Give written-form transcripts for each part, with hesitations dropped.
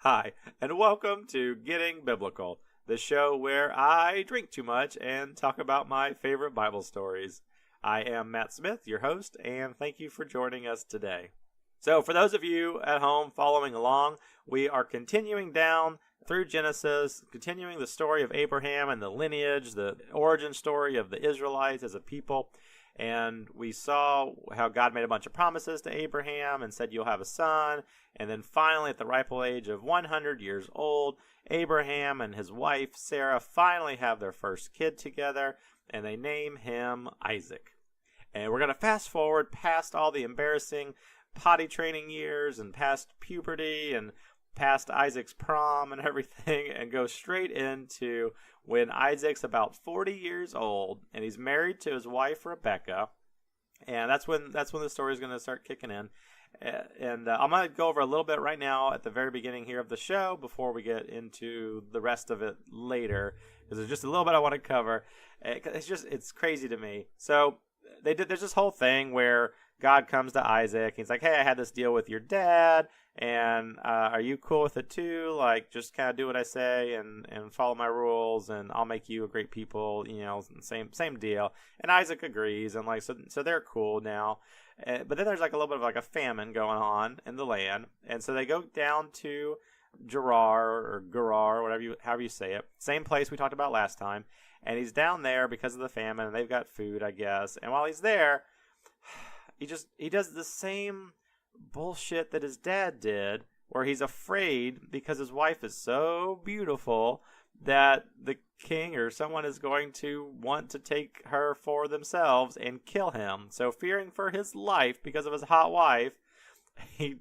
Hi, and welcome to Getting Biblical, the show where I drink too much and talk about my favorite Bible stories. I am Matt Smith, your host, and thank you for joining us today. So, for those of you at home following along, we are continuing down through Genesis, continuing the story of Abraham and the lineage, the origin story of the Israelites as a people. And we saw how God made a bunch of promises to Abraham and said, you'll have a son. And then finally, at the ripe old age of 100 years old, Abraham and his wife, Sarah, finally have their first kid together, and they name him Isaac. And we're going to fast forward past all the embarrassing potty training years and past puberty and past Isaac's prom and everything and go straight into when Isaac's about 40 years old and he's married to his wife Rebecca, and that's when the story is going to start kicking in. And I'm going to go over a little bit right now at the very beginning here of the show before we get into the rest of it later, because there's just a little bit I want to cover. It's crazy to me. So there's this whole thing where God comes to Isaac. He's like, hey, I had this deal with your dad, and are you cool with it too? Like, just kind of do what I say and follow my rules, and I'll make you a great people, same deal. And Isaac agrees, and so they're cool now. But then there's like a little bit of like a famine going on in the land, and so they go down to Gerar, however you say it, same place we talked about last time, and he's down there because of the famine, and they've got food, I guess. And while he's there, he does the same bullshit that his dad did, where he's afraid because his wife is so beautiful that the king or someone is going to want to take her for themselves and kill him. So fearing for his life because of his hot wife, he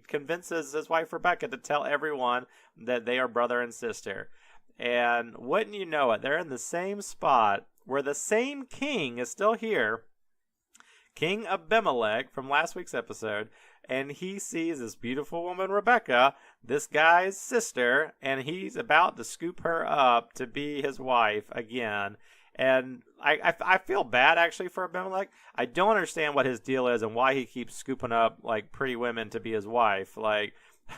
convinces his wife Rebecca to tell everyone that they are brother and sister. And wouldn't you know it, they're in the same spot where the same king is still here, King Abimelech from last week's episode, and he sees this beautiful woman, Rebecca, this guy's sister, and he's about to scoop her up to be his wife again. And I feel bad, actually, for Abimelech. I don't understand what his deal is and why he keeps scooping up, like, pretty women to be his wife. Like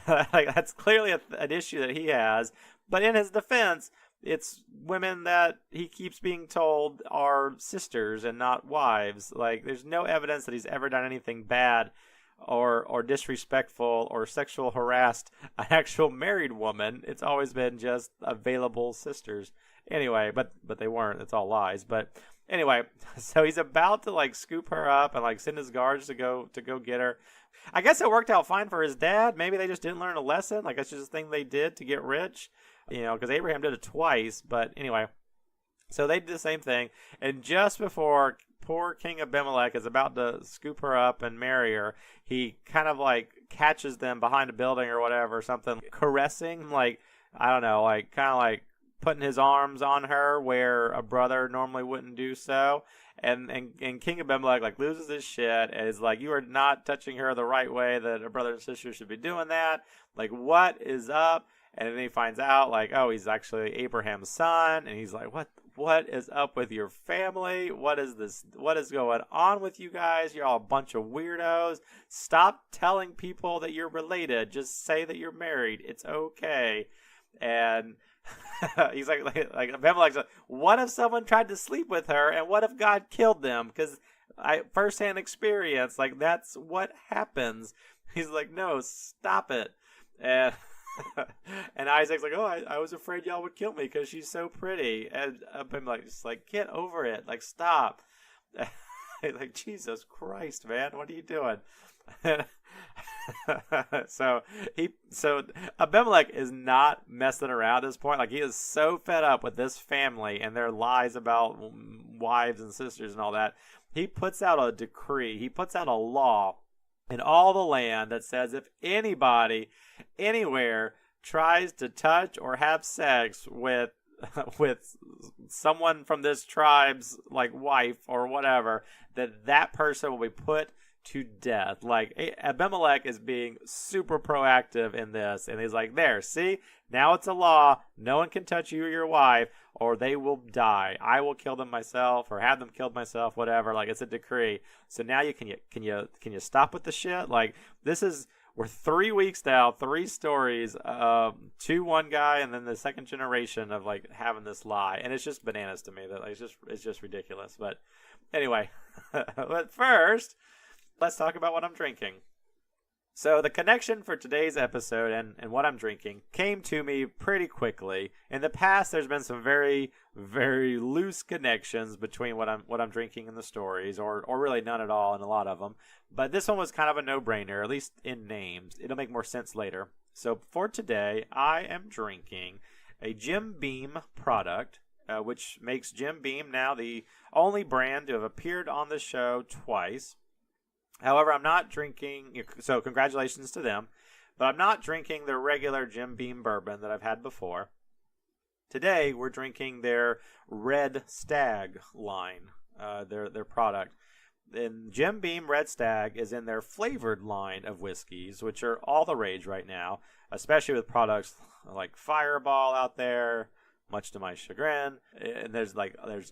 that's clearly an issue that he has. But in his defense, it's women that he keeps being told are sisters and not wives. Like, there's no evidence that he's ever done anything bad or disrespectful or sexual harassed an actual married woman. It's always been just available sisters. Anyway, but they weren't. It's all lies. But anyway, so he's about to like scoop her up and like send his guards to go get her. I guess it worked out fine for his dad. Maybe they just didn't learn a lesson. Like, that's just a thing they did to get rich. Because Abraham did it twice. But anyway, so they did the same thing. And just before poor King Abimelech is about to scoop her up and marry her, he kind of like catches them behind a building or whatever, something, caressing, like, I don't know, like kind of like putting his arms on her where a brother normally wouldn't do so. And King Abimelech like loses his shit and is like, you are not touching her the right way that a brother and sister should be doing that. Like, what is up? And then he finds out, like, oh, he's actually Abraham's son. And he's like, what is up with your family? What is this? What is going on with you guys? You're all a bunch of weirdos. Stop telling people that you're related. Just say that you're married. It's okay. And he's like Abimelech's like, what if someone tried to sleep with her? And what if God killed them? Because firsthand experience, like, that's what happens. He's like, no, stop it. And and Isaac's like, oh, I was afraid y'all would kill me because she's so pretty. And I'm like, just like, get over it. Like, stop. Like, Jesus Christ, man, what are you doing? So Abimelech is not messing around at this point. Like, he is so fed up with this family and their lies about wives and sisters and all that. He puts out a decree. He puts out a law in all the land that says if anybody anywhere tries to touch or have sex with someone from this tribe's like wife or whatever, that person will be put to death. Like, Abimelech is being super proactive in this, and he's like, there, see, now it's a law. No one can touch you or your wife, or they will die. I will kill them myself, or have them killed myself, whatever. Like, it's a decree. So now can you stop with the shit? Like, this is we're 3 weeks now, 3 stories, to one guy, and then the second generation of like having this lie, and it's just bananas to me. That like, it's just ridiculous. But anyway, but first, let's talk about what I'm drinking. So the connection for today's episode and what I'm drinking came to me pretty quickly. In the past, there's been some very, very loose connections between what I'm drinking in the stories, or really none at all in a lot of them. But this one was kind of a no-brainer, at least in names. It'll make more sense later. So for today, I am drinking a Jim Beam product, which makes Jim Beam now the only brand to have appeared on the show twice. However, I'm not drinking, so congratulations to them, but I'm not drinking their regular Jim Beam bourbon that I've had before. Today, we're drinking their Red Stag line, their product. And Jim Beam Red Stag is in their flavored line of whiskeys, which are all the rage right now, especially with products like Fireball out there, much to my chagrin. And there's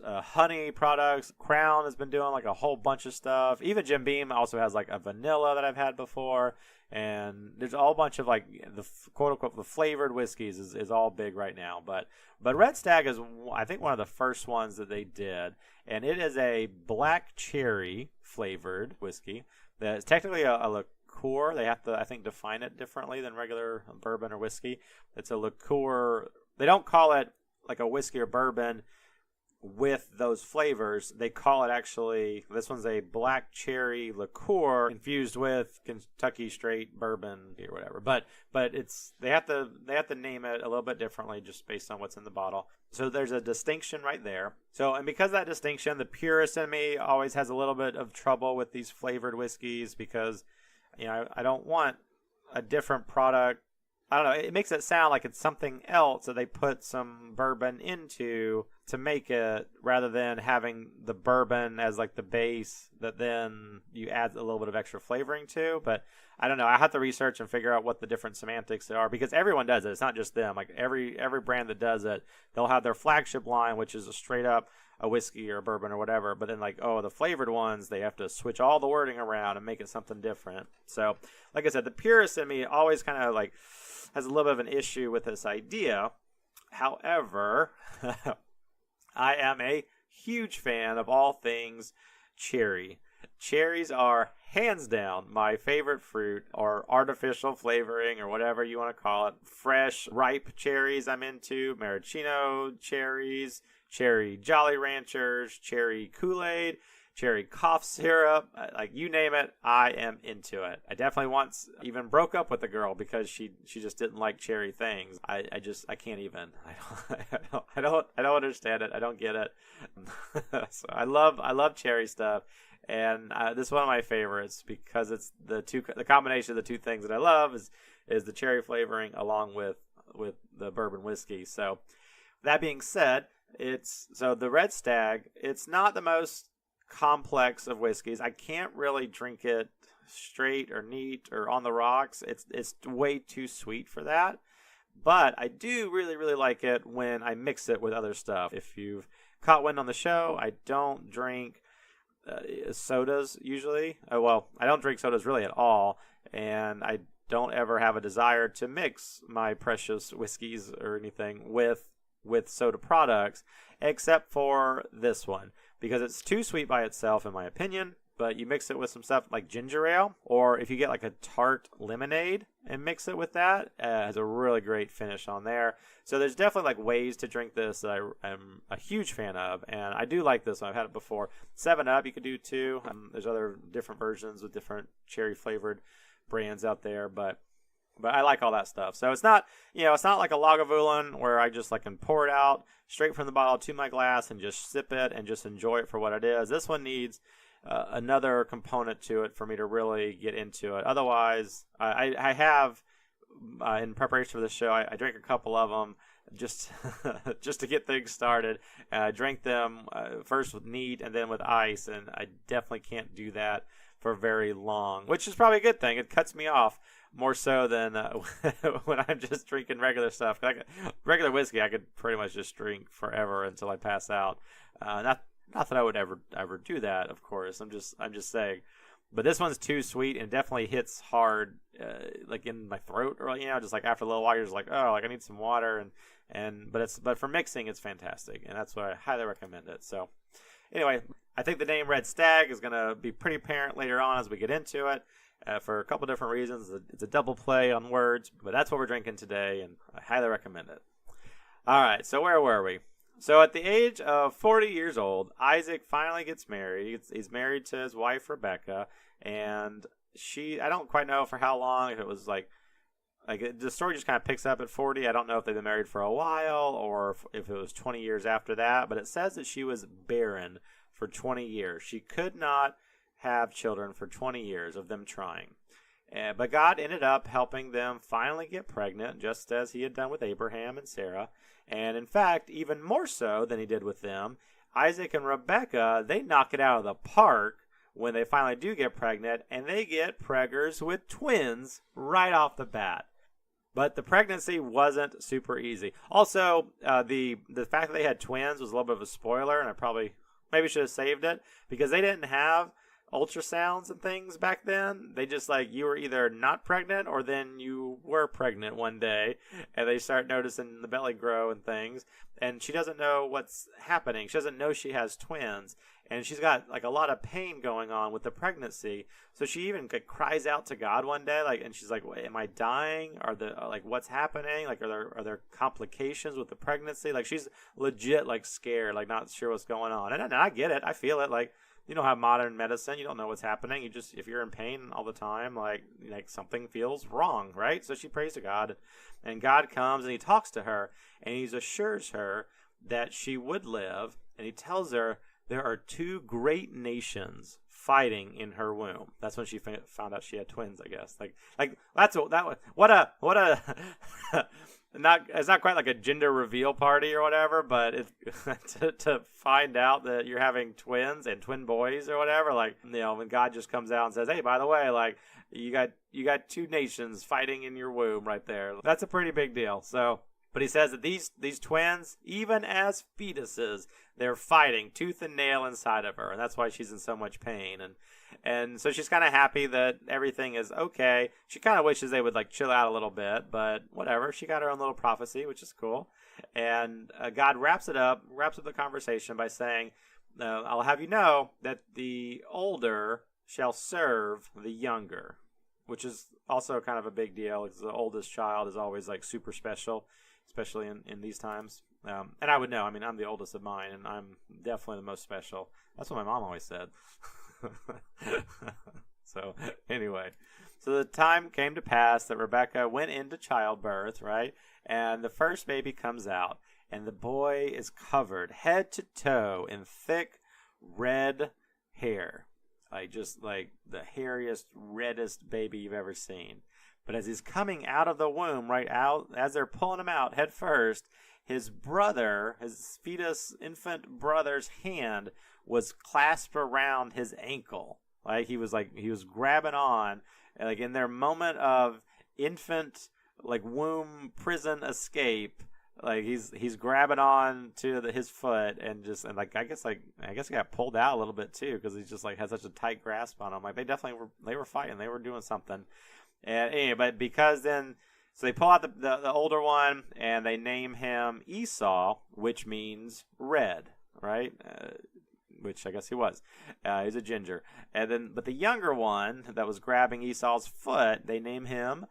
honey products. Crown has been doing like a whole bunch of stuff. Even Jim Beam also has like a vanilla that I've had before. And there's a whole bunch of like the quote unquote the flavored whiskeys is all big right now. But Red Stag is, I think, one of the first ones that they did. And it is a black cherry flavored whiskey that is technically a liqueur. They have to, I think, define it differently than regular bourbon or whiskey. It's a liqueur. They don't call it like a whiskey or bourbon with those flavors. They call it, actually, this one's a black cherry liqueur infused with Kentucky straight bourbon or whatever. But it's they have to name it a little bit differently just based on what's in the bottle. So there's a distinction right there. So, and because of that distinction, the purist in me always has a little bit of trouble with these flavored whiskeys, because I don't want a different product. I don't know, it makes it sound like it's something else that they put some bourbon into to make it, rather than having the bourbon as like the base that then you add a little bit of extra flavoring to. But I don't know, I have to research and figure out what the different semantics are, because everyone does it. It's not just them. Like every brand that does it, they'll have their flagship line, which is a straight up a whiskey or a bourbon or whatever, but then like, the flavored ones, they have to switch all the wording around and make it something different. So like I said, the purist in me always kind of like has a little bit of an issue with this idea. However, I am a huge fan of all things cherry. Cherries are hands down my favorite fruit, or artificial flavoring, or whatever you want to call it. Fresh, ripe cherries I'm into. Maraschino cherries, cherry Jolly Ranchers, cherry Kool-Aid, cherry cough syrup, like you name it, I am into it. I definitely once even broke up with a girl because she just didn't like cherry things. I can't even. I don't understand it. I don't get it. So I love cherry stuff, and this is one of my favorites because it's the combination of the two things that I love is the cherry flavoring along with the bourbon whiskey. So that being said, the Red Stag, it's not the most complex of whiskeys. I can't really drink it straight or neat or on the rocks. It's way too sweet for that. But I do really, really like it when I mix it with other stuff. If you've caught wind on the show, I don't drink sodas usually. I don't drink sodas really at all, and I don't ever have a desire to mix my precious whiskeys or anything with soda products, except for this one, because it's too sweet by itself, in my opinion. But you mix it with some stuff like ginger ale, or if you get like a tart lemonade and mix it with that, it has a really great finish on there. So there's definitely like ways to drink this that I'm a huge fan of, and I do like this one. I've had it before. 7-Up you could do too. There's other different versions with different cherry flavored brands out there, but I like all that stuff. So it's not, it's not like a Lagavulin where I just like can pour it out straight from the bottle to my glass and just sip it and just enjoy it for what it is. This one needs another component to it for me to really get into it. Otherwise, I have, in preparation for this show, I drank a couple of them just just to get things started. And I drank them first with neat and then with ice, and I definitely can't do that for very long, which is probably a good thing. It cuts me off more so than when I'm just drinking regular stuff. Regular whiskey, I could pretty much just drink forever until I pass out. Not that I would ever do that, of course. I'm just saying. But this one's too sweet and definitely hits hard, like in my throat, or just like after a little while, you're just like, oh, like I need some water, but for mixing, it's fantastic, and that's why I highly recommend it. So, anyway, I think the name Red Stag is gonna be pretty apparent later on as we get into it, for a couple different reasons. It's a double play on words, but that's what we're drinking today, and I highly recommend it. All right, so where were we? So at the age of 40 years old, Isaac finally gets married. He's married to his wife, Rebecca, and I don't quite know for how long, if it was like the story just kind of picks up at 40. I don't know if they've been married for a while or if it was 20 years after that, but it says that she was barren for 20 years. She could not have children for 20 years of them trying. But God ended up helping them finally get pregnant, just as he had done with Abraham and Sarah. And in fact, even more so than he did with them, Isaac and Rebecca, they knock it out of the park when they finally do get pregnant, and they get preggers with twins right off the bat. But the pregnancy wasn't super easy. Also, the fact that they had twins was a little bit of a spoiler, and I maybe should have saved it, because they didn't have ultrasounds and things back then. They just you were either not pregnant or then you were pregnant one day, and they start noticing the belly grow and things, and she doesn't know what's happening. She doesn't know she has twins, and she's got a lot of pain going on with the pregnancy. So she even cries out to God one day, and she's like, "Am I dying? Are what's happening? Are there complications with the pregnancy?" She's legit scared, not sure what's going on. And I get it. I feel it. You don't have modern medicine. You don't know what's happening. If you're in pain all the time, something feels wrong, right? So she prays to God, and God comes and he talks to her, and he assures her that she would live, and he tells her there are two great nations fighting in her womb. That's when she found out she had twins, I guess. What a it's not quite like a gender reveal party or whatever, but to find out that you're having twins and twin boys or whatever, when God just comes out and says, "Hey, by the way, you got two nations fighting in your womb right there." That's a pretty big deal. So, but he says that these twins, even as fetuses, they're fighting tooth and nail inside of her, and that's why she's in so much pain. And so she's kind of happy that everything is okay. She kind of wishes they would chill out a little bit, but whatever. She got her own little prophecy, which is cool. And God wraps up the conversation by saying, "I'll have you know that the older shall serve the younger," which is also kind of a big deal, because the oldest child is always super special, especially in these times. And I would know. I mean, I'm the oldest of mine, and I'm definitely the most special. That's what my mom always said. So anyway, so the time came to pass that Rebecca went into childbirth, right? And the first baby comes out, and the boy is covered head to toe in thick red hair, just the hairiest, reddest baby you've ever seen. But as he's coming out of the womb, right out as they're pulling him out head first, his fetus infant brother's hand was clasped around his ankle. He was grabbing on, in their moment of infant womb prison escape. He's grabbing on to his foot, and I guess he got pulled out a little bit too, because he just had such a tight grasp on him. They were fighting, they were doing something. And anyway, but because then, so they pull out the older one, and they name him Esau, which means red, right? Which I guess he was. He's a ginger. But the younger one that was grabbing Esau's foot, they name him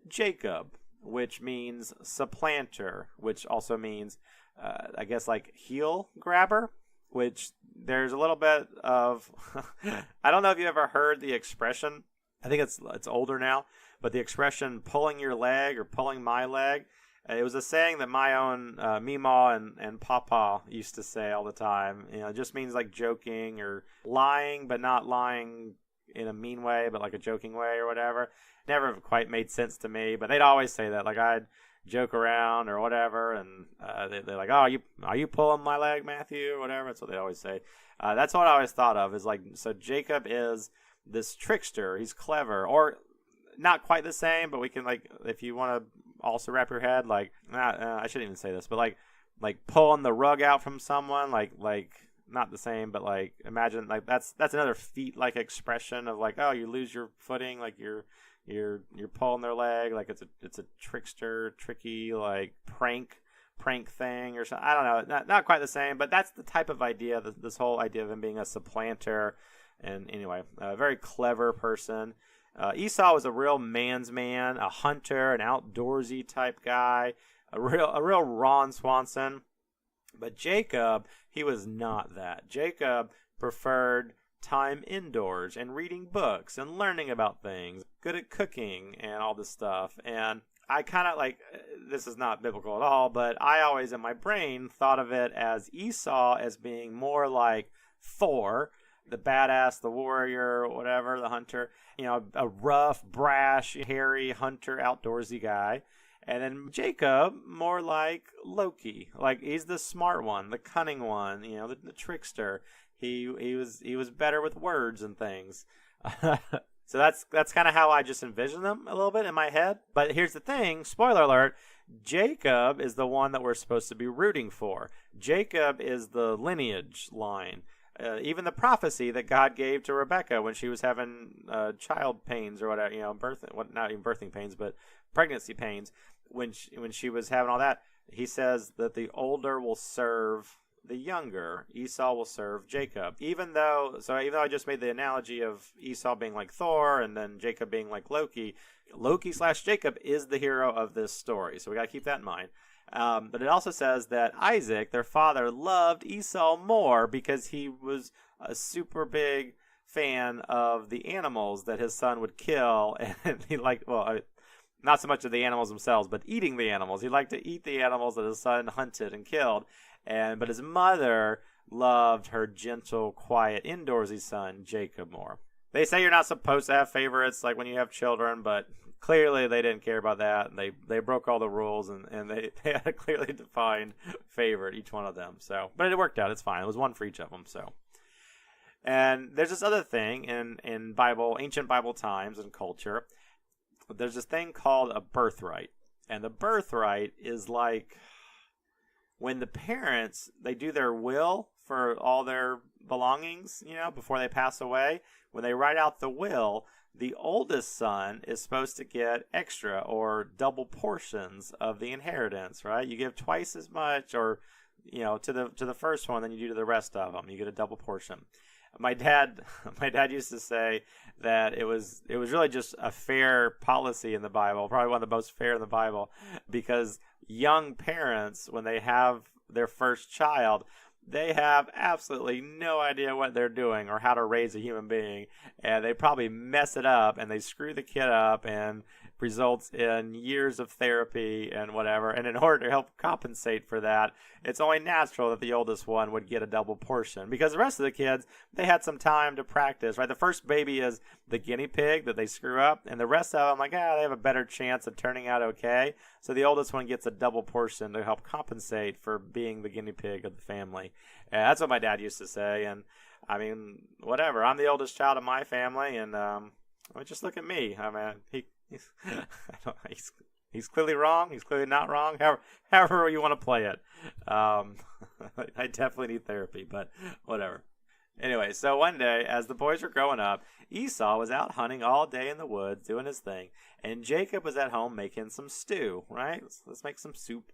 Jacob, which means supplanter, which also means, I guess, heel grabber, which there's a little bit of, I don't know if you ever heard the expression. I think it's older now, but the expression pulling your leg or pulling my leg, it was a saying that my own Meemaw and Papa used to say all the time. It just means joking or lying, but not lying in a mean way, but a joking way or whatever. Never quite made sense to me, but they'd always say that. I'd joke around or whatever, and they're like, "Oh, are you pulling my leg, Matthew?" or whatever. That's what they always say. That's what I always thought of, is so Jacob is this trickster. He's clever, or not quite the same, but we can if you want to also wrap your head I shouldn't even say this, but like pulling the rug out from someone, like not the same, but like imagine like that's another feat-like expression of like, oh, you lose your footing, like you're pulling their leg, like it's a trickster, tricky like prank thing or something. I don't know, not quite the same, but that's the type of idea. This whole idea of him being a supplanter, and anyway, a very clever person. Esau was a real man's man, a hunter, an outdoorsy type guy, a real Ron Swanson. But Jacob, he was not that. Jacob preferred time indoors and reading books and learning about things, good at cooking and all this stuff. And I kind of like, this is not biblical at all, but I always in my brain thought of it as Esau as being more like Thor, the badass, the warrior, whatever, the hunter, a rough, brash, hairy hunter, outdoorsy guy. And then Jacob, more like Loki, like he's the smart one, the cunning one, the trickster. He was better with words and things. So that's kind of how I just envision them a little bit in my head. But here's the thing, spoiler alert, Jacob is the one that we're supposed to be rooting for. Jacob is the lineage line. Even the prophecy that God gave to Rebecca when she was having child pains or whatever, not even birthing pains, but pregnancy pains, when she was having all that, he says that the older will serve the younger. Esau will serve Jacob. Even though I just made the analogy of Esau being like Thor and then Jacob being like Loki, Loki/Jacob is the hero of this story. So we got to keep that in mind. But it also says that Isaac, their father, loved Esau more because he was a super big fan of the animals that his son would kill. And he liked, not so much of the animals themselves, but eating the animals. He liked to eat the animals that his son hunted and killed. But his mother loved her gentle, quiet, indoorsy son, Jacob, more. They say you're not supposed to have favorites like when you have children, but clearly they didn't care about that. And they broke all the rules, and they had a clearly defined favorite, each one of them. So, but it worked out. It's fine. It was one for each of them. So, and there's this other thing in ancient Bible times and culture. There's this thing called a birthright, and the birthright is like when the parents, they do their will for all their belongings, before they pass away. When they write out the will, the oldest son is supposed to get extra or double portions of the inheritance, right? You give twice as much, or to the first one than you do to the rest of them. You get a double portion. My dad used to say that it was really just a fair policy in the Bible, probably one of the most fair in the Bible, because young parents, when they have their first child, they have absolutely no idea what they're doing or how to raise a human being, and they probably mess it up and they screw the kid up, and results in years of therapy and whatever. And in order to help compensate for that, it's only natural that the oldest one would get a double portion, because the rest of the kids, they had some time to practice, right? The first baby is the guinea pig that they screw up, and the rest of them, like, they have a better chance of turning out okay. So the oldest one gets a double portion to help compensate for being the guinea pig of the family. And that's what my dad used to say. And I mean, whatever. I'm the oldest child of my family, and just look at me. I mean, he's clearly wrong. He's clearly not wrong. However you want to play it. I definitely need therapy, but whatever. Anyway, so one day, as the boys were growing up, Esau was out hunting all day in the woods, doing his thing, and Jacob was at home making some stew, right? Let's make some soup.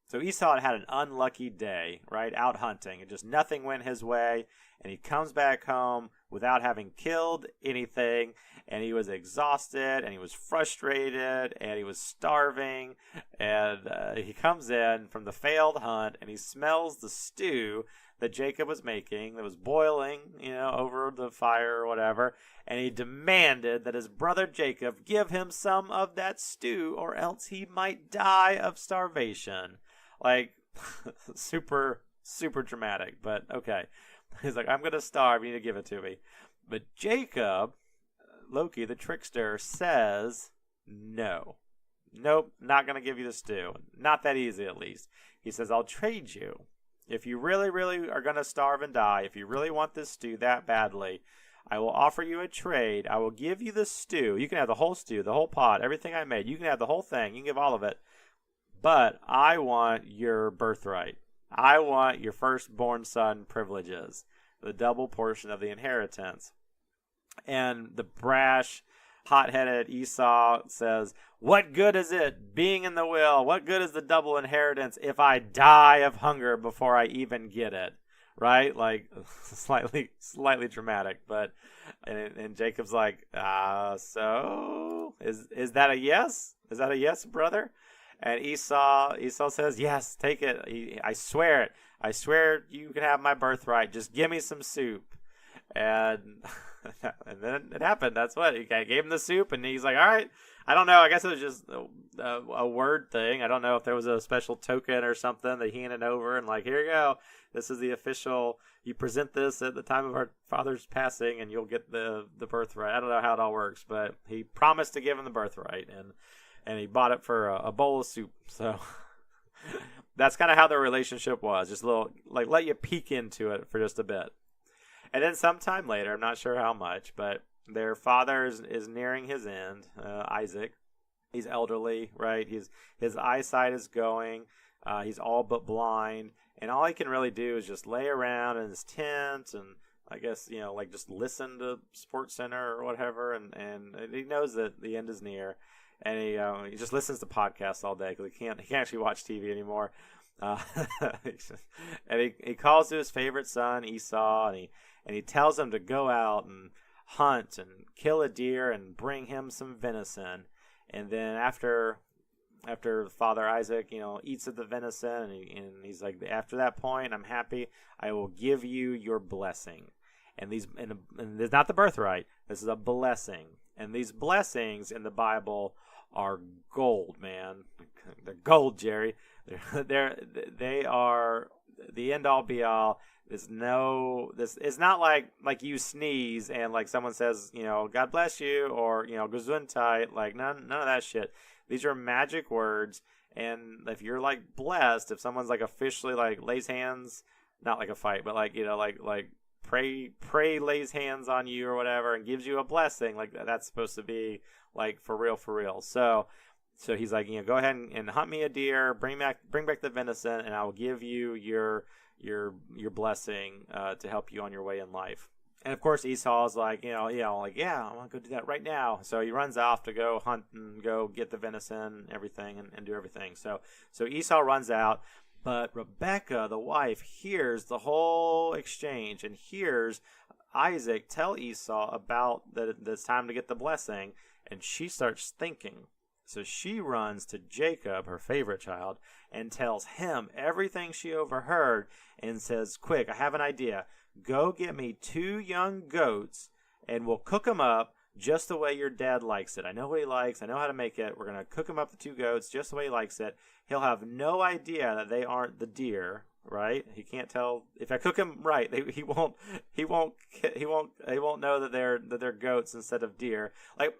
So Esau had an unlucky day, right, out hunting, and just nothing went his way, and he comes back home without having killed anything, and he was exhausted, and he was frustrated, and he was starving, and he comes in from the failed hunt, and he smells the stew that Jacob was making, that was boiling, over the fire or whatever, and he demanded that his brother Jacob give him some of that stew, or else he might die of starvation. Like, super, super dramatic, but okay. He's like, I'm going to starve, you need to give it to me. But Jacob, Loki, the trickster, says, no. Nope, not going to give you the stew. Not that easy, at least. He says, I'll trade you. If you really, really are going to starve and die, if you really want this stew that badly, I will offer you a trade. I will give you the stew. You can have the whole stew, the whole pot, everything I made. You can have the whole thing. You can give all of it. But I want your birthright. I want your firstborn son privileges, the double portion of the inheritance. And the brash, hot-headed Esau says, what good is it being in the will? What good is the double inheritance if I die of hunger before I even get it? Right? Like, slightly dramatic. But, and Jacob's like, so, is that a yes? Is that a yes, brother? And Esau says, yes, take it. I swear it. I swear you can have my birthright. Just give me some soup. And then it happened. That's what. He gave him the soup, and he's like, all right. I don't know. I guess it was just a word thing. I don't know if there was a special token or something that he handed over, and like, here you go. This is the official. You present this at the time of our father's passing, and you'll get the birthright. I don't know how it all works, but he promised to give him the birthright, and he bought it for a bowl of soup. So that's kind of how their relationship was. Just a little, like, let you peek into it for just a bit. And then sometime later, I'm not sure how much, but their father is nearing his end, Isaac. He's elderly, right? His eyesight is going. He's all but blind. And all he can really do is just lay around in his tent and, I guess, like just listen to SportsCenter or whatever. And he knows that the end is near. And he just listens to podcasts all day because he can't actually watch TV anymore. And he calls to his favorite son Esau, and he tells him to go out and hunt and kill a deer and bring him some venison. And then after Father Isaac, eats of the venison, and he's like, after that point, I'm happy. I will give you your blessing. And it's not the birthright. This is a blessing. And these blessings in the Bible are gold, man. They're gold, Jerry. They are the end all be all. It's not like you sneeze and like someone says, God bless you, or Gesundheit. Like none of that shit. These are magic words, and if you're like blessed, if someone's like officially like lays hands, not like a fight, but like like pray lays hands on you or whatever and gives you a blessing, like that's supposed to be like for real. So he's like, go ahead and hunt me a deer, bring back the venison, and I will give you your blessing to help you on your way in life. And of course Esau's like, yeah, I want to go do that right now. So he runs off to go hunt and go get the venison and everything and do everything. So Esau runs out, but Rebecca, the wife, hears the whole exchange and hears Isaac tell Esau about that it's time to get the blessing, and she starts thinking. So she runs to Jacob, her favorite child, and tells him everything she overheard and says, quick, I have an idea. Go get me 2 young goats, and we'll cook them up just the way your dad likes it. I know what he likes. I know how to make it. We're going to cook him up, the 2 goats, just the way he likes it. He'll have no idea that they aren't the deer, right? He can't tell. If I cook him right, he won't know that they're goats instead of deer. Like,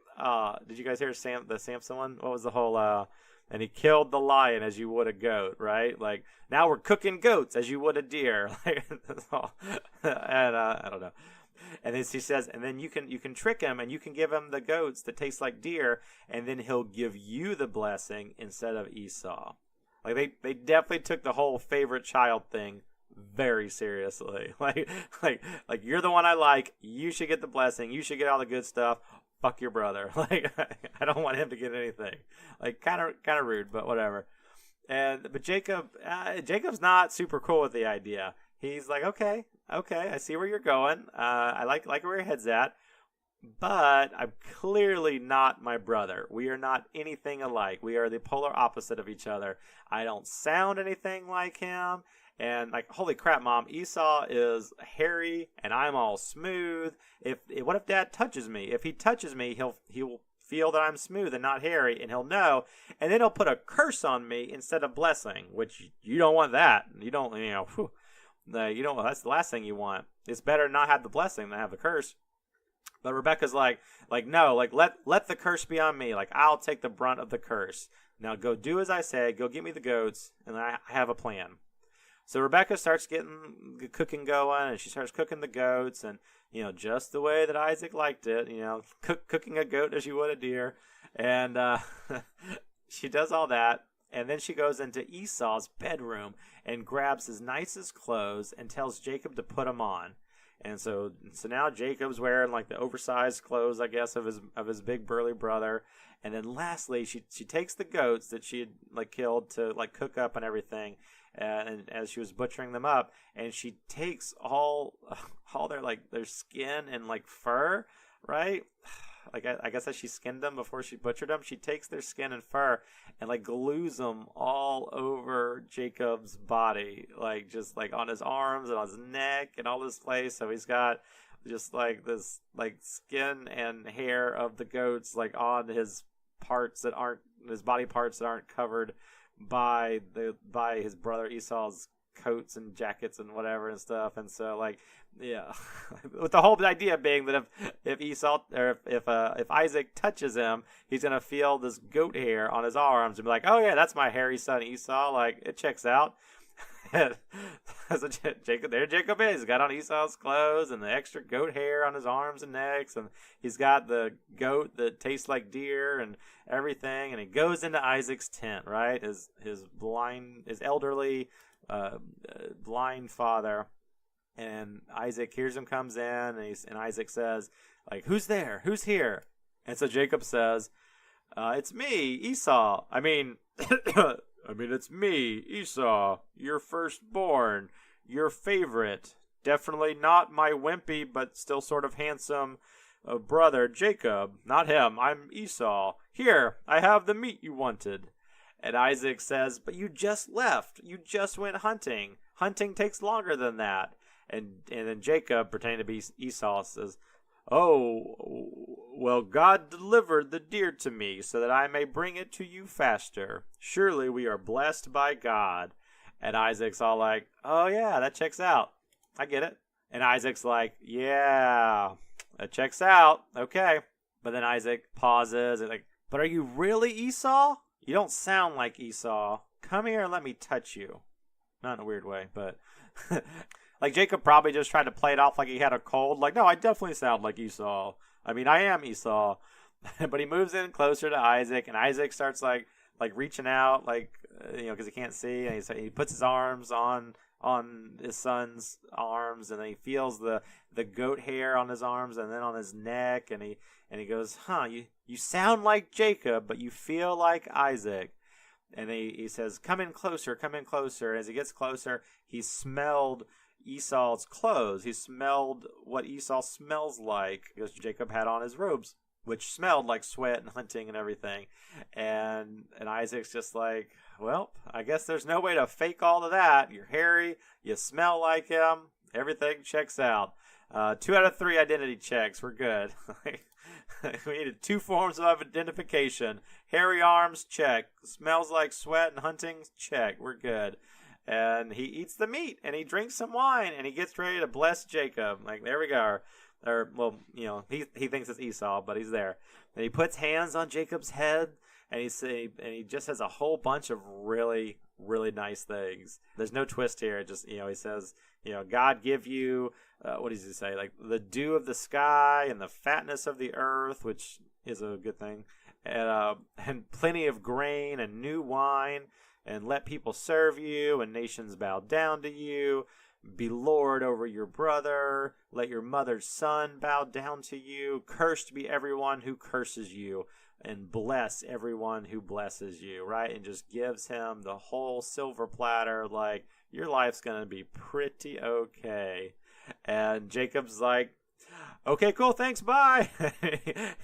did you guys hear the Samson one? What was the whole and he killed the lion as you would a goat, right? Like, now we're cooking goats as you would a deer. Like, that's all. And I don't know. And then she says, and then you can trick him, and you can give him the goats that taste like deer, and then he'll give you the blessing instead of Esau. Like, they definitely took the whole favorite child thing very seriously. Like you're the one I like. You should get the blessing. You should get all the good stuff. Fuck your brother. Like, I don't want him to get anything. Like, kind of rude, but whatever. But Jacob's not super cool with the idea. He's like, okay, I see where you're going. I like where your head's at, but I'm clearly not my brother. We are not anything alike. We are the polar opposite of each other. I don't sound anything like him. And like, holy crap, Mom, Esau is hairy and I'm all smooth. What if Dad touches me? If he touches me, he'll feel that I'm smooth and not hairy, and he'll know, and then he'll put a curse on me instead of blessing, which you don't want that. You don't, that's the last thing you want. It's better not have the blessing than have the curse. But Rebecca's like, no, like let the curse be on me. Like, I'll take the brunt of the curse. Now go do as I say. Go get me the goats, and I have a plan. So Rebecca starts getting the cooking going, and she starts cooking the goats, and just the way that Isaac liked it. Cooking a goat as you would a deer, and she does all that. And then she goes into Esau's bedroom and grabs his nicest clothes and tells Jacob to put them on. And so now Jacob's wearing like the oversized clothes, I guess, of his big burly brother. And then lastly, she takes the goats that she had like killed to like cook up and everything, and as she was butchering them up, and she takes all their skin and like fur, right? Like I guess as she skinned them before she butchered them, she takes their skin and fur and like glues them all over Jacob's body, like just like on his arms and on his neck and all this place. So he's got just like this like skin and hair of the goats like on his body parts that aren't covered by his brother Esau's coats and jackets and whatever and stuff. And so like, yeah, with the whole idea being that if Esau or if Isaac touches him, he's gonna feel this goat hair on his arms and be like, oh yeah, that's my hairy son Esau. Like, it checks out. So Jacob is. He's got on Esau's clothes and the extra goat hair on his arms and necks, and he's got the goat that tastes like deer and everything. And he goes into Isaac's tent, right? His elderly, blind father. And Isaac hears him comes in, and Isaac says, like, who's there? Who's here? And so Jacob says, it's me, Esau. I mean, it's me, Esau, your firstborn, your favorite. Definitely not my wimpy, but still sort of handsome brother, Jacob. Not him. I'm Esau. Here, I have the meat you wanted. And Isaac says, but you just left. You just went hunting. Hunting takes longer than that. And then Jacob, pretending to be Esau, says, oh, well, God delivered the deer to me so that I may bring it to you faster. Surely we are blessed by God. And Isaac's all like, oh, yeah, that checks out. I get it. And Isaac's like, yeah, that checks out. Okay. But then Isaac pauses and like, but are you really Esau? You don't sound like Esau. Come here and let me touch you. Not in a weird way, but... Like, Jacob probably just tried to play it off like he had a cold. Like, no, I definitely sound like Esau. I mean, I am Esau. But he moves in closer to Isaac, and Isaac starts, like reaching out, like, because he can't see. And he puts his arms on his son's arms, and then he feels the goat hair on his arms and then on his neck. And he goes, you sound like Jacob, but you feel like Isaac. And he says, come in closer, come in closer. And as he gets closer, he smelled Esau's clothes. He smelled what Esau smells like, because Jacob had on his robes, which smelled like sweat and hunting and everything. And Isaac's just like, well, I guess there's no way to fake all of that. You're hairy, you smell like him, everything checks out. 2 out of 3 identity checks. We're good. We needed 2 forms of identification. Hairy arms, check. Smells like sweat and hunting, check. We're good. And he eats the meat, and he drinks some wine, and he gets ready to bless Jacob. Like, there we go. Or, well, he thinks it's Esau, but he's there. And he puts hands on Jacob's head, and he just has a whole bunch of really, really nice things. There's no twist here. It just, he says, God give you, what does he say? Like, the dew of the sky and the fatness of the earth, which is a good thing, and plenty of grain and new wine. And let people serve you, and nations bow down to you. Be Lord over your brother. Let your mother's son bow down to you. Cursed be everyone who curses you, and bless everyone who blesses you, right? And just gives him the whole silver platter, like, your life's going to be pretty okay. And Jacob's like, okay, cool, thanks, bye.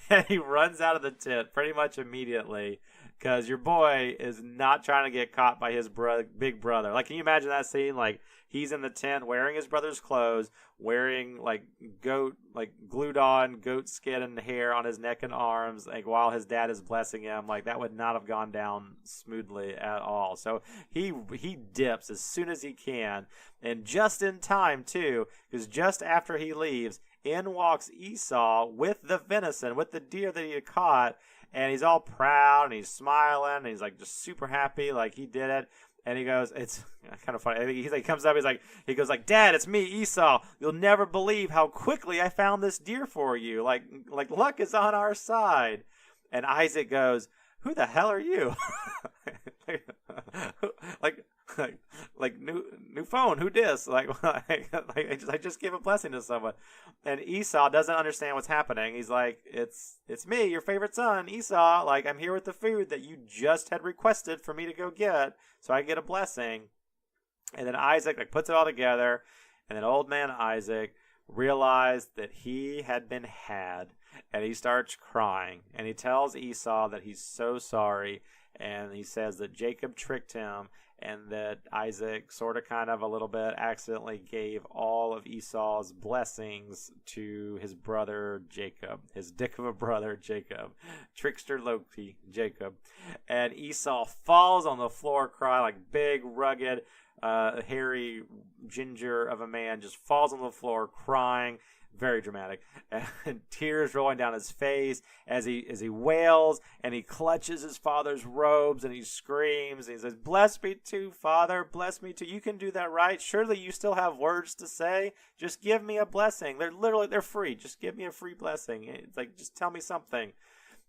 And he runs out of the tent pretty much immediately. Because your boy is not trying to get caught by his big brother. Like, can you imagine that scene? Like, he's in the tent wearing his brother's clothes, wearing, like, glued on goat skin and hair on his neck and arms, like, while his dad is blessing him. Like, that would not have gone down smoothly at all. So he dips as soon as he can. And just in time, too, because just after he leaves, in walks Esau with the venison, with the deer that he had caught. And he's all proud, and he's smiling, and he's like just super happy, like he did it. And he goes, it's kind of funny. He comes up, he goes like, Dad, it's me, Esau. You'll never believe how quickly I found this deer for you. Like luck is on our side. And Isaac goes, who the hell are you? like, like new phone. Who dis? I just gave a blessing to someone, and Esau doesn't understand what's happening. He's like, it's me, your favorite son, Esau. Like, I'm here with the food that you just had requested for me to go get, so I get a blessing. And then Isaac puts it all together, and then old man Isaac realized that he had been had, and he starts crying, and he tells Esau that he's so sorry, and he says that Jacob tricked him, and that Isaac sort of kind of a little bit accidentally gave all of Esau's blessings to his brother Jacob, his dick of a brother Jacob, trickster Loki Jacob. And Esau falls on the floor crying, like big, rugged, hairy ginger of a man, just falls on the floor crying. Very dramatic, and tears rolling down his face as he wails, and he clutches his father's robes, and he screams, and he says, "Bless me too, Father, bless me too. You can do that, right? Surely you still have words to say. Just give me a blessing. They're free. Just give me a free blessing. It's like, just tell me something.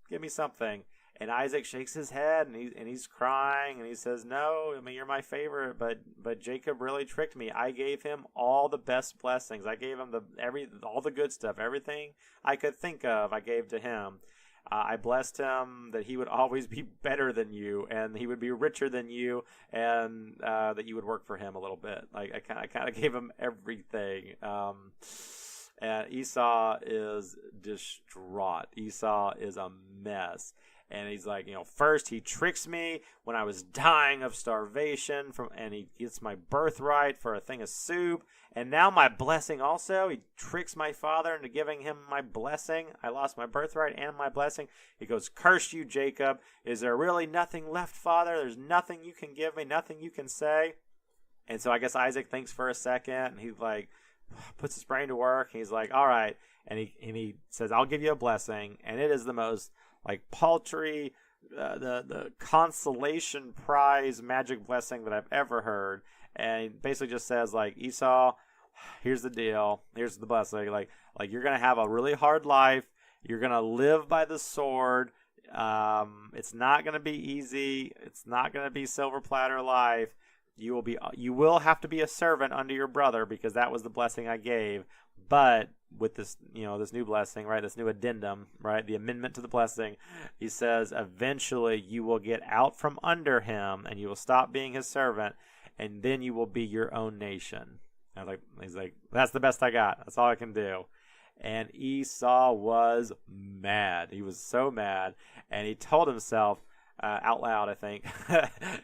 Give me something." And Isaac shakes his head, and he's crying, and he says, "No, I mean, you're my favorite, but Jacob really tricked me. I gave him all the best blessings. I gave him all the good stuff, everything I could think of. I gave to him. I blessed him that he would always be better than you, and he would be richer than you, and that you would work for him a little bit. Like, I kind of gave him everything." And Esau is distraught. Esau is a mess. And he's like, first he tricks me when I was dying of starvation, and he gets my birthright for a thing of soup. And now my blessing also. He tricks my father into giving him my blessing. I lost my birthright and my blessing. He goes, "Curse you, Jacob. Is there really nothing left, Father? There's nothing you can give me, nothing you can say?" And so I guess Isaac thinks for a second, and he puts his brain to work. And he's like, "All right." And he says, "I'll give you a blessing." And it is the most paltry, the consolation prize magic blessing that I've ever heard. And he basically just says, "Esau, here's the deal. Here's the blessing. Like you're gonna have a really hard life. You're gonna live by the sword. It's not gonna be easy. It's not gonna be silver platter life. You will have to be a servant under your brother, because that was the blessing I gave. But with this, this new blessing, right? This new addendum, right? The amendment to the blessing. He says, eventually you will get out from under him, and you will stop being his servant, and then you will be your own nation." He's like, "That's the best I got. That's all I can do." And Esau was mad. He was so mad, and he told himself out loud, I think,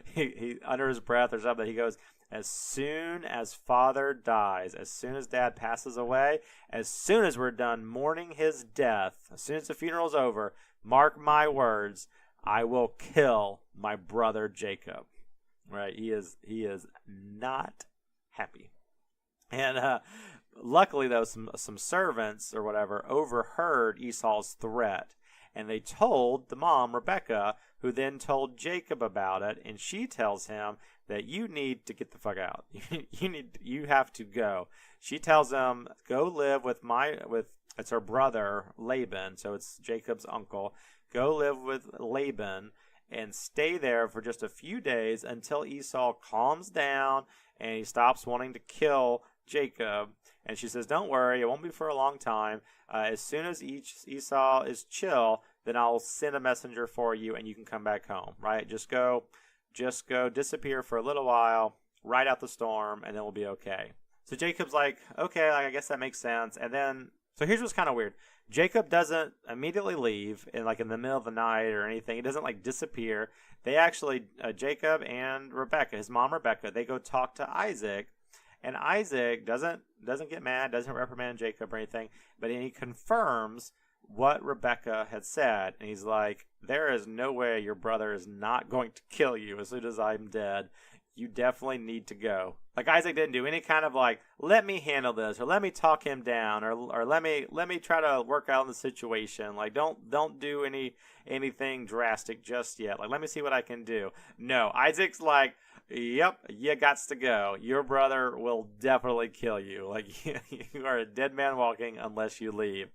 he under his breath or something, he goes, "As soon as father dies, as soon as dad passes away, as soon as we're done mourning his death, as soon as the funeral's over, mark my words, I will kill my brother Jacob." Right? He is not happy. And luckily, though, some servants or whatever overheard Esau's threat, and they told the mom, Rebecca, who then told Jacob about it, and she tells him that you need to get the fuck out. You have to go. She tells him, "Go live with it's her brother Laban, so it's Jacob's uncle. Go live with Laban and stay there for just a few days until Esau calms down and he stops wanting to kill Jacob." And she says, "Don't worry, it won't be for a long time. As soon as Esau is chill, then I'll send a messenger for you, and you can come back home." Right? Just go, disappear for a little while, ride out the storm, and then we'll be okay. So Jacob's like, "Okay, I guess that makes sense." And then, so here's what's kind of weird. Jacob doesn't immediately leave in the middle of the night or anything. He doesn't disappear. They actually, Jacob and Rebecca, his mom Rebecca, they go talk to Isaac. And Isaac doesn't get mad, doesn't reprimand Jacob or anything, but he confirms what Rebecca had said. And he's like, "There is no way your brother is not going to kill you as soon as I'm dead. You definitely need to go." Isaac didn't do any kind of let me handle this, or let me talk him down, or let me try to work out the situation. Don't do anything drastic just yet. Let me see what I can do. No, Isaac's like, "Yep, you gots to go. Your brother will definitely kill you. You are a dead man walking unless you leave."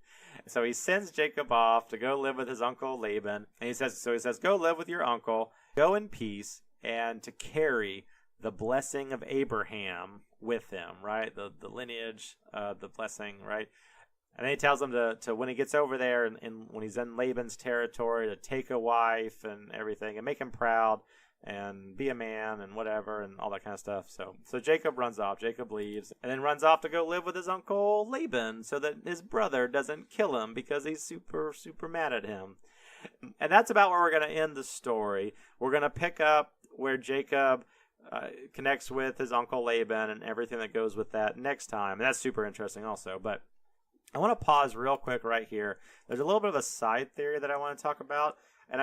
So he sends Jacob off to go live with his uncle Laban. And he says, "Go live with your uncle. Go in peace. and to carry the blessing of Abraham with him, right? The lineage, the blessing, right? And then he tells him to when he gets over there and when he's in Laban's territory, to take a wife and everything and make him proud and be a man and whatever and all that kind of stuff. So Jacob runs off. Jacob leaves and then runs off to go live with his uncle Laban so that his brother doesn't kill him because he's super, super mad at him. And that's about where we're going to end the story. We're going to pick up where Jacob connects with his uncle Laban and everything that goes with that next time. And that's super interesting also. But I want to pause real quick right here. There's a little bit of a side theory that I want to talk about. And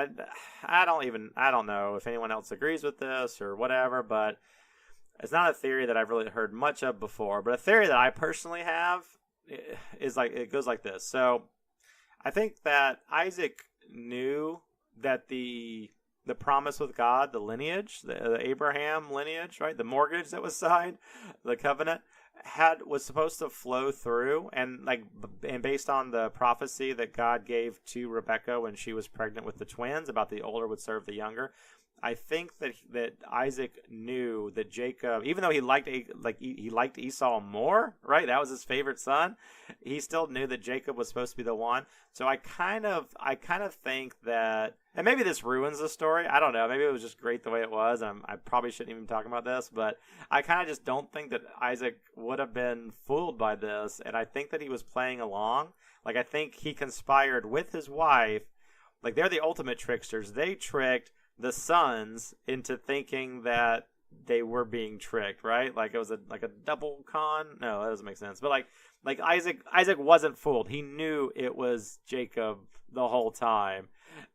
I don't know if anyone else agrees with this or whatever, but it's not a theory that I've really heard much of before. But a theory that I personally have is like, it goes like this. So I think that Isaac knew that the promise with God, the lineage, the Abraham lineage, right? The mortgage that was signed, the covenant was supposed to flow through, and based on the prophecy that God gave to Rebekah when she was pregnant with the twins about the older would serve the younger. I think that Isaac knew that Jacob, even though he liked Esau more, right? That was his favorite son. He still knew that Jacob was supposed to be the one. So I kind of think that, and maybe this ruins the story. I don't know. Maybe it was just great the way it was. I probably shouldn't even talk about this, but I kind of just don't think that Isaac would have been fooled by this. And I think that he was playing along. Like, I think he conspired with his wife. Like, they're the ultimate tricksters. They tricked the sons into thinking that they were being tricked, right? Like it was a double con. No, that doesn't make sense. But like Isaac wasn't fooled. He knew it was Jacob the whole time,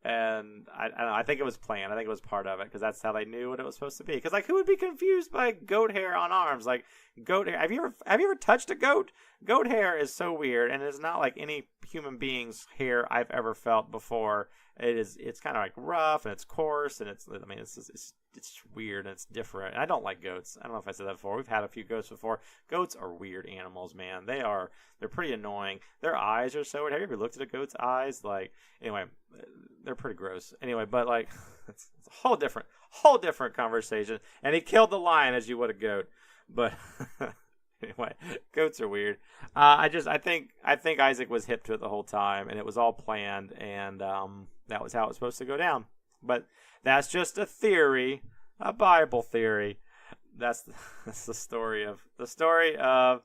and I don't know. I think it was planned. I think it was part of it because that's how they knew what it was supposed to be. Because who would be confused by goat hair on arms? Like goat hair. Have you ever touched a goat? Goat hair is so weird, and it's not like any human being's hair I've ever felt before. It's kind of like rough and it's coarse and it's weird and it's different. And I don't like goats. I don't know if I said that before. We've had a few goats before. Goats are weird animals, man. They're pretty annoying. Their eyes are so weird. Have you ever looked at a goat's eyes? Anyway, they're pretty gross. Anyway, but it's a whole different conversation. And he killed the lion as you would a goat. But anyway, goats are weird. I think Isaac was hip to it the whole time, and it was all planned, and that was how it was supposed to go down. But that's just a theory, a Bible theory. That's the story of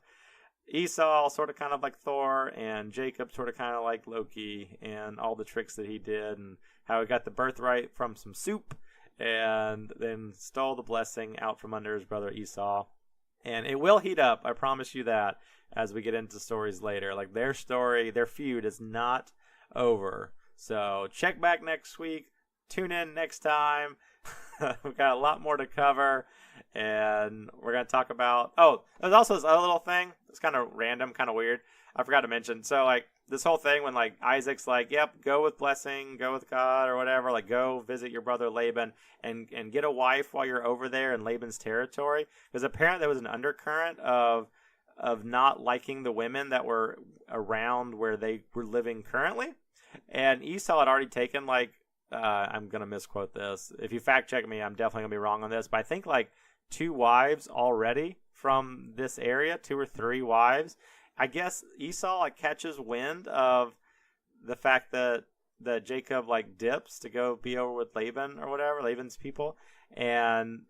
Esau, sort of kind of like Thor, and Jacob, sort of kind of like Loki, and all the tricks that he did, and how he got the birthright from some soup, and then stole the blessing out from under his brother Esau. And it will heat up, I promise you that, as we get into stories later. Like their story, their feud is not over. So check back next week. Tune in next time. We've got a lot more to cover. And we're going to talk about... Oh, there's also this other little thing. It's kind of random, kind of weird. I forgot to mention. So, this whole thing when, Isaac's yep, go with blessing, go with God or whatever. Go visit your brother Laban and get a wife while you're over there in Laban's territory. Because apparently there was an undercurrent of not liking the women that were around where they were living currently. And Esau had already taken, I'm going to misquote this. If you fact check me, I'm definitely going to be wrong on this. But I think, 2 wives already from this area, 2 or 3 wives. I guess Esau, catches wind of the fact that Jacob, dips to go be over with Laban or whatever, Laban's people. And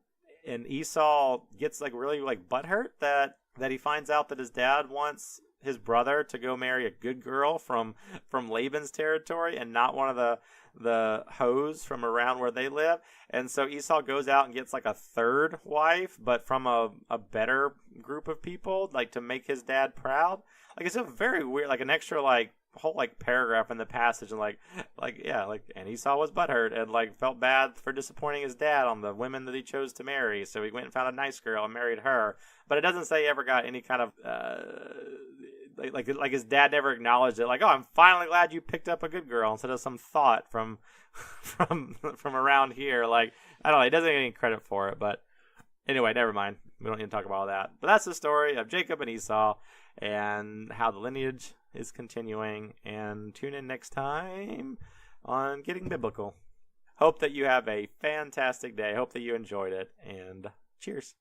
Esau gets, really, butthurt that he finds out that his dad wants his brother to go marry a good girl from Laban's territory and not one of the hoes from around where they live. And so Esau goes out and gets a 3rd wife, but from a better group of people, to make his dad proud. It's a very weird, an extra whole paragraph in the passage, and and Esau was butthurt and felt bad for disappointing his dad on the women that he chose to marry. So he went and found a nice girl and married her. But it doesn't say he ever got any kind of his dad never acknowledged it. Oh, I'm finally glad you picked up a good girl instead of some thought from around here. I don't know. He doesn't get any credit for it. But anyway, never mind. We don't need to talk about all that. But that's the story of Jacob and Esau and how the lineage is continuing. And tune in next time on Getting Biblical. Hope that you have a fantastic day. Hope that you enjoyed it. And cheers.